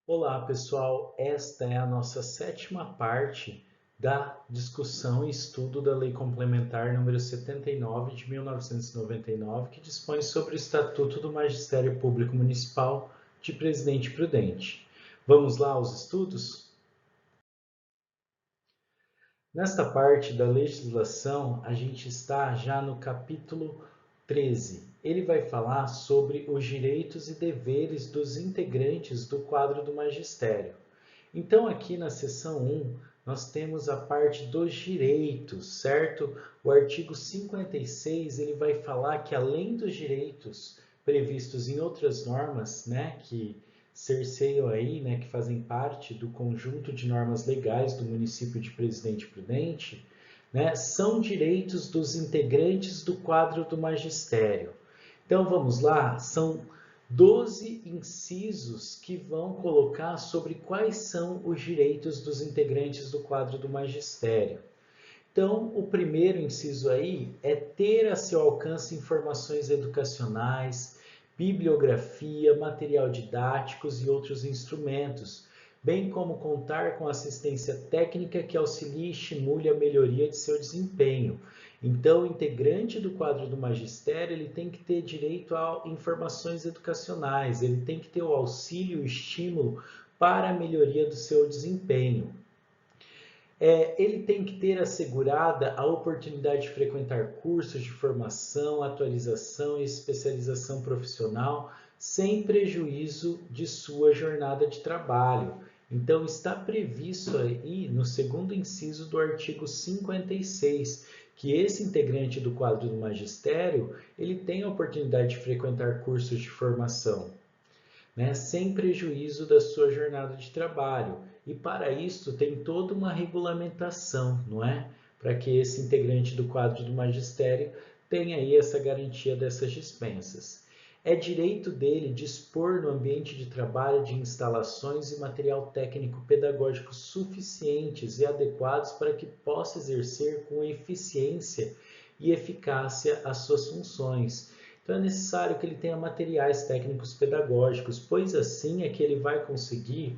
Olá, pessoal. Esta é a nossa sétima parte da discussão e estudo da Lei Complementar número 79 de 1999, que dispõe sobre o Estatuto do Magistério Público Municipal de Presidente Prudente. Vamos lá aos estudos? Nesta parte da legislação, a gente está já no capítulo 13. Ele vai falar sobre os direitos e deveres dos integrantes do quadro do magistério. Então, aqui na seção 1, nós temos a parte dos direitos, certo? O artigo 56, ele vai falar que além dos direitos previstos em outras normas, né, que cerceiam aí, né, que fazem parte do conjunto de normas legais do município de Presidente Prudente, né, são direitos dos integrantes do quadro do magistério. Então vamos lá, são 12 incisos que vão colocar sobre quais são os direitos dos integrantes do quadro do magistério. Então, o primeiro inciso aí é ter a seu alcance informações educacionais, bibliografia, material didáticos e outros instrumentos, bem como contar com assistência técnica que auxilie e estimule a melhoria de seu desempenho. Então, o integrante do quadro do magistério, ele tem que ter direito a informações educacionais, ele tem que ter o auxílio e o estímulo para a melhoria do seu desempenho. Ele tem que ter assegurada a oportunidade de frequentar cursos de formação, atualização e especialização profissional, sem prejuízo de sua jornada de trabalho. Então, está previsto aí no segundo inciso do artigo 56, que esse integrante do quadro do magistério, ele tem a oportunidade de frequentar cursos de formação, né, sem prejuízo da sua jornada de trabalho. E para isso tem toda uma regulamentação, não é? Para que esse integrante do quadro do magistério tenha aí essa garantia dessas dispensas. É direito dele dispor no ambiente de trabalho de instalações e material técnico pedagógico suficientes e adequados para que possa exercer com eficiência e eficácia as suas funções. Então é necessário que ele tenha materiais técnicos pedagógicos, pois assim é que ele vai conseguir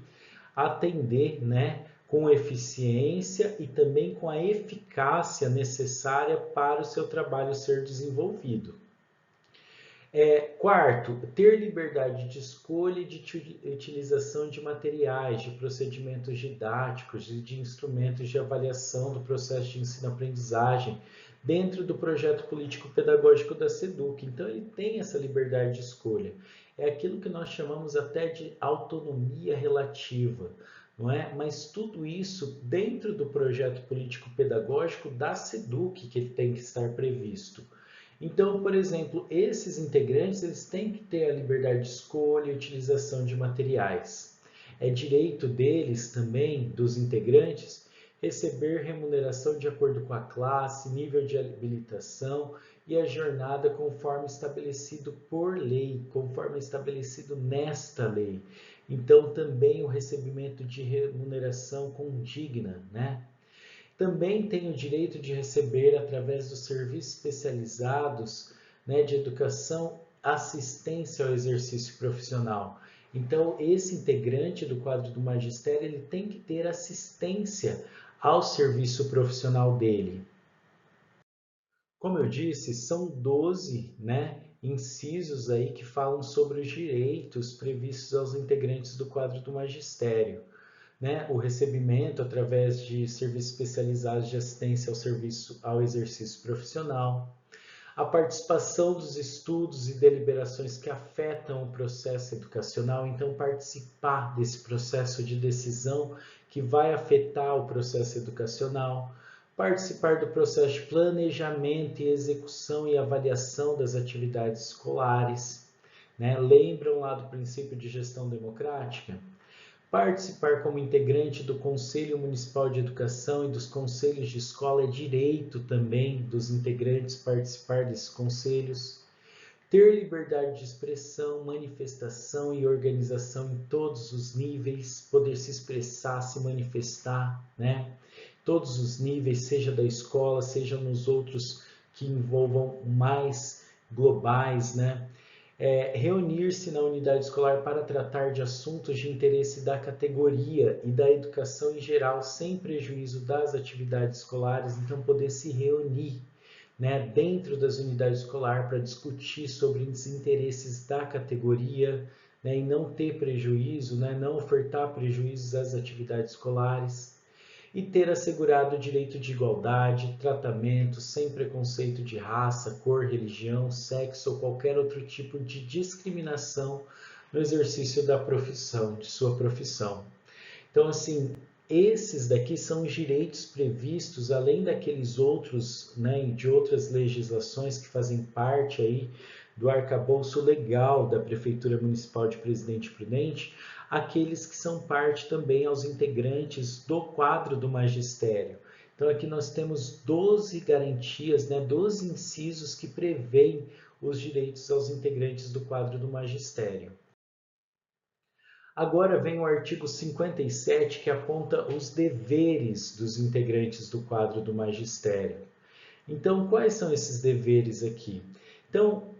atender, né, com eficiência e também com a eficácia necessária para o seu trabalho ser desenvolvido. Quarto, ter liberdade de escolha e de utilização de materiais, de procedimentos didáticos e de instrumentos de avaliação do processo de ensino-aprendizagem dentro do projeto político-pedagógico da SEDUC. Então, ele tem essa liberdade de escolha. É aquilo que nós chamamos até de autonomia relativa, não é? Mas tudo isso dentro do projeto político-pedagógico da SEDUC que tem que estar previsto. Então, por exemplo, esses integrantes eles têm que ter a liberdade de escolha e utilização de materiais. É direito deles também, dos integrantes, receber remuneração de acordo com a classe, nível de habilitação e a jornada conforme estabelecido por lei, conforme estabelecido nesta lei. Então, também o recebimento de remuneração condigna, né? Também tem o direito de receber, através dos serviços especializados, né, de educação, assistência ao exercício profissional. Então, esse integrante do quadro do magistério, ele tem que ter assistência ao serviço profissional dele. Como eu disse, são 12, né, incisos aí que falam sobre os direitos previstos aos integrantes do quadro do magistério, né, o recebimento através de serviços especializados de assistência ao serviço ao exercício profissional, a participação dos estudos e deliberações que afetam o processo educacional, então participar desse processo de decisão que vai afetar o processo educacional, participar do processo de planejamento e execução e avaliação das atividades escolares, né? Lembram lá do princípio de gestão democrática? Participar como integrante do Conselho Municipal de Educação e dos conselhos de escola é direito também dos integrantes participar desses conselhos. Ter liberdade de expressão, manifestação e organização em todos os níveis, poder se expressar, se manifestar, né? Todos os níveis, seja da escola, seja nos outros que envolvam mais globais, né? Reunir-se na unidade escolar para tratar de assuntos de interesse da categoria e da educação em geral, sem prejuízo das atividades escolares, então poder se reunir, né, dentro das unidades escolares para discutir sobre os interesses da categoria, né, e não ter prejuízo, né, não ofertar prejuízos às atividades escolares, e ter assegurado o direito de igualdade, tratamento sem preconceito de raça, cor, religião, sexo ou qualquer outro tipo de discriminação no exercício da profissão, de sua profissão. Então, assim, esses daqui são os direitos previstos, além daqueles outros, né, de outras legislações que fazem parte aí do arcabouço legal da Prefeitura Municipal de Presidente Prudente, aqueles que são parte também aos integrantes do quadro do magistério. Então, aqui nós temos 12 garantias, né, 12 incisos que prevêem os direitos aos integrantes do quadro do magistério. Agora vem o artigo 57, que aponta os deveres dos integrantes do quadro do magistério. Então, quais são esses deveres aqui? Então,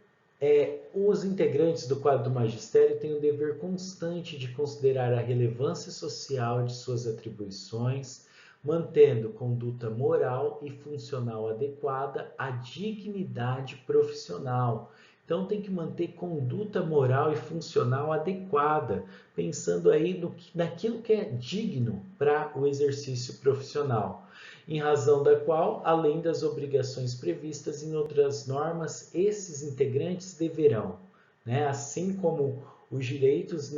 os integrantes do quadro do magistério têm o dever constante de considerar a relevância social de suas atribuições, mantendo conduta moral e funcional adequada à dignidade profissional. Então, tem que manter conduta moral e funcional adequada, pensando aí naquilo que é digno para o exercício profissional, em razão da qual, além das obrigações previstas em outras normas, esses integrantes deverão, né, assim como os direitos,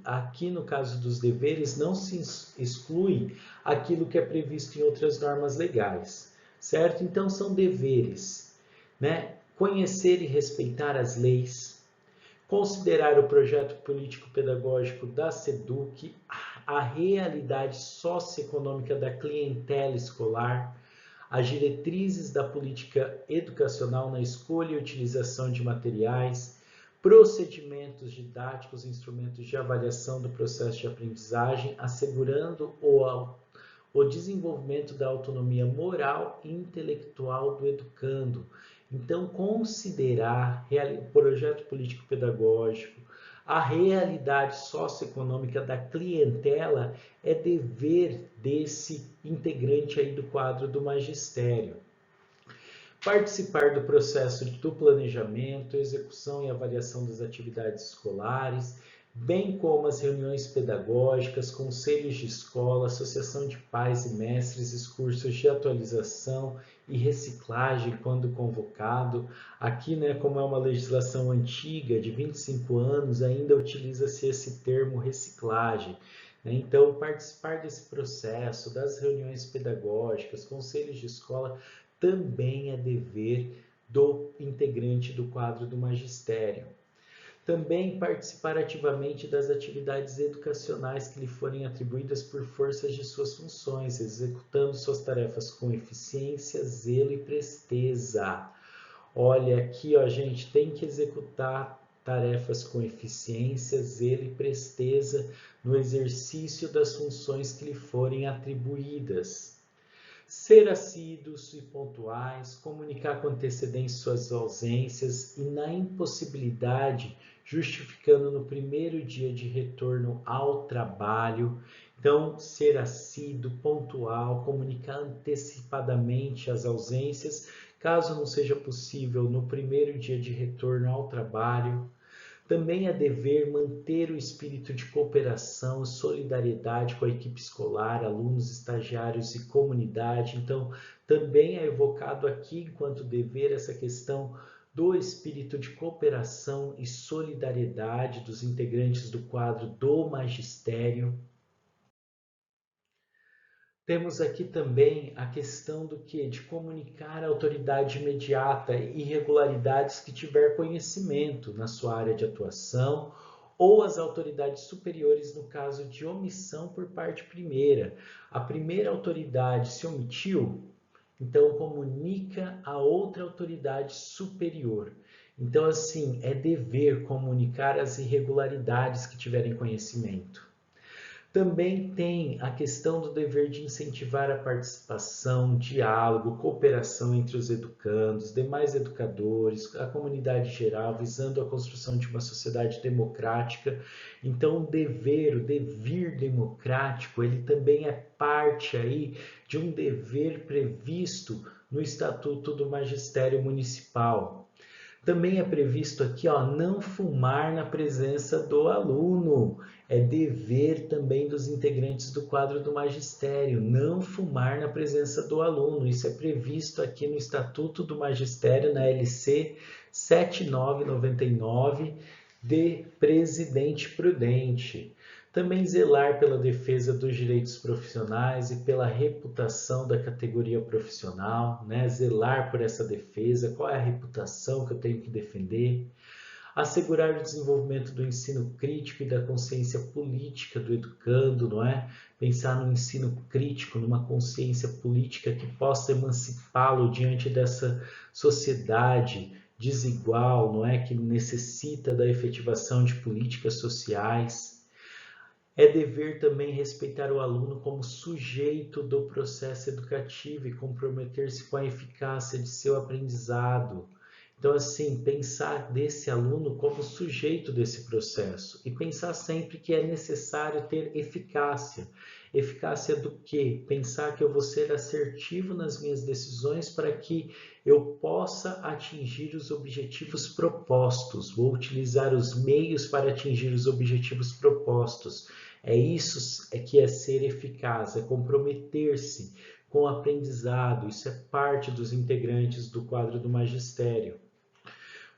aqui no caso dos deveres, não se exclui aquilo que é previsto em outras normas legais, certo? Então, são deveres, né? Conhecer e respeitar as leis, considerar o projeto político-pedagógico da SEDUC, a realidade socioeconômica da clientela escolar, as diretrizes da política educacional na escolha e utilização de materiais, procedimentos didáticos, instrumentos de avaliação do processo de aprendizagem, assegurando o desenvolvimento da autonomia moral e intelectual do educando. Então, considerar o projeto político-pedagógico, a realidade socioeconômica da clientela é dever desse integrante aí do quadro do magistério. Participar do processo do planejamento, execução e avaliação das atividades escolares, bem como as reuniões pedagógicas, conselhos de escola, associação de pais e mestres, cursos de atualização e reciclagem quando convocado. Aqui, né, como é uma legislação antiga, de 25 anos, ainda utiliza-se esse termo reciclagem. Então, participar desse processo, das reuniões pedagógicas, conselhos de escola, também é dever do integrante do quadro do magistério. Também participar ativamente das atividades educacionais que lhe forem atribuídas por forças de suas funções, executando suas tarefas com eficiência, zelo e presteza. Olha, aqui, ó, a gente tem que executar tarefas com eficiência, zelo e presteza no exercício das funções que lhe forem atribuídas. Ser assíduos e pontuais, comunicar com antecedência suas ausências e, na impossibilidade, justificando no primeiro dia de retorno ao trabalho. Então, ser assíduo, pontual, comunicar antecipadamente as ausências, caso não seja possível no primeiro dia de retorno ao trabalho. Também é dever manter o espírito de cooperação e solidariedade com a equipe escolar, alunos, estagiários e comunidade. Então, também é evocado aqui, enquanto dever, essa questão do espírito de cooperação e solidariedade dos integrantes do quadro do magistério. Temos aqui também a questão do que? De comunicar à autoridade imediata irregularidades que tiver conhecimento na sua área de atuação ou às autoridades superiores no caso de omissão por parte primeira. A primeira autoridade se omitiu, então comunica a outra autoridade superior. Então, assim, é dever comunicar as irregularidades que tiverem conhecimento. Também tem a questão do dever de incentivar a participação, diálogo, cooperação entre os educandos, demais educadores, a comunidade geral, visando a construção de uma sociedade democrática. Então, o devir democrático, ele também é parte aí de um dever previsto no Estatuto do Magistério Municipal. Também é previsto aqui, ó, não fumar na presença do aluno. É dever também dos integrantes do quadro do magistério, não fumar na presença do aluno. Isso é previsto aqui no Estatuto do Magistério, na LC 7999, de Presidente Prudente. Também zelar pela defesa dos direitos profissionais e pela reputação da categoria profissional, né? Zelar por essa defesa, qual é a reputação que eu tenho que defender. Assegurar o desenvolvimento do ensino crítico e da consciência política do educando, não é? Pensar no ensino crítico, numa consciência política que possa emancipá-lo diante dessa sociedade desigual, não é? Que necessita da efetivação de políticas sociais. É dever também respeitar o aluno como sujeito do processo educativo e comprometer-se com a eficácia de seu aprendizado. Então, assim, pensar desse aluno como sujeito desse processo e pensar sempre que é necessário ter eficácia. Eficácia do quê? Pensar que eu vou ser assertivo nas minhas decisões para que eu possa atingir os objetivos propostos. Vou utilizar os meios para atingir os objetivos propostos. É isso que é ser eficaz, é comprometer-se com o aprendizado. Isso é parte dos integrantes do quadro do magistério.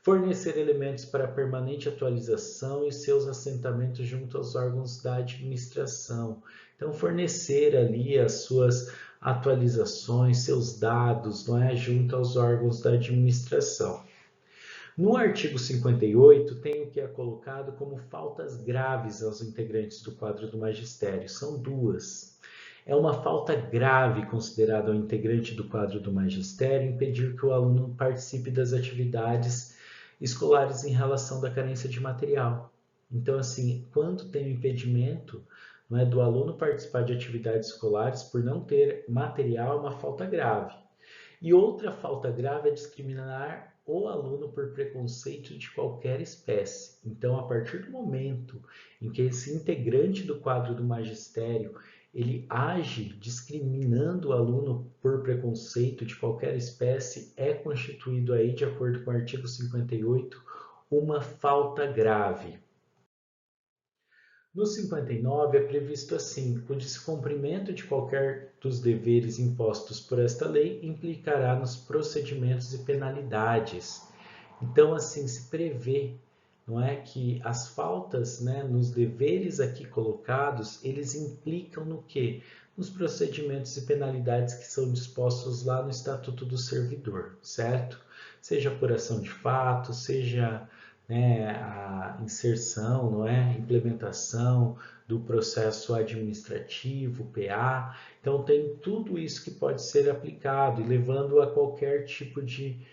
Fornecer elementos para a permanente atualização e seus assentamentos junto aos órgãos da administração. Então, fornecer ali as suas atualizações, seus dados, não é, junto aos órgãos da administração. No artigo 58, tem o que é colocado como faltas graves aos integrantes do quadro do magistério. São duas. É uma falta grave considerada ao integrante do quadro do magistério impedir que o aluno participe das atividades escolares em relação da carência de material. Então, assim, quando tem o impedimento, não é, do aluno participar de atividades escolares por não ter material, é uma falta grave. E outra falta grave é discriminar o aluno por preconceito de qualquer espécie. Então, a partir do momento em que esse integrante do quadro do magistério ele age discriminando o aluno por preconceito de qualquer espécie, é constituído aí, de acordo com o artigo 58, uma falta grave. No 59 é previsto assim: o descumprimento de qualquer dos deveres impostos por esta lei implicará nos procedimentos e penalidades. Então, assim, se prevê, não é, que as faltas, né, nos deveres aqui colocados, eles implicam no quê? Nos procedimentos e penalidades que são dispostos lá no Estatuto do Servidor, certo? Seja por ação de fato, seja, né, a inserção, não é, implementação do processo administrativo, PA. Então, tem tudo isso que pode ser aplicado e levando a qualquer tipo de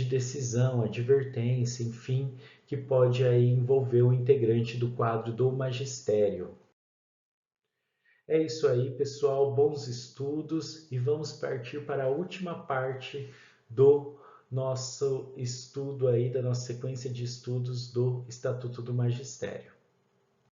decisão, advertência, enfim, que pode aí envolver o integrante do quadro do magistério. É isso aí, pessoal, bons estudos e vamos partir para a última parte do nosso estudo aí, da nossa sequência de estudos do Estatuto do Magistério.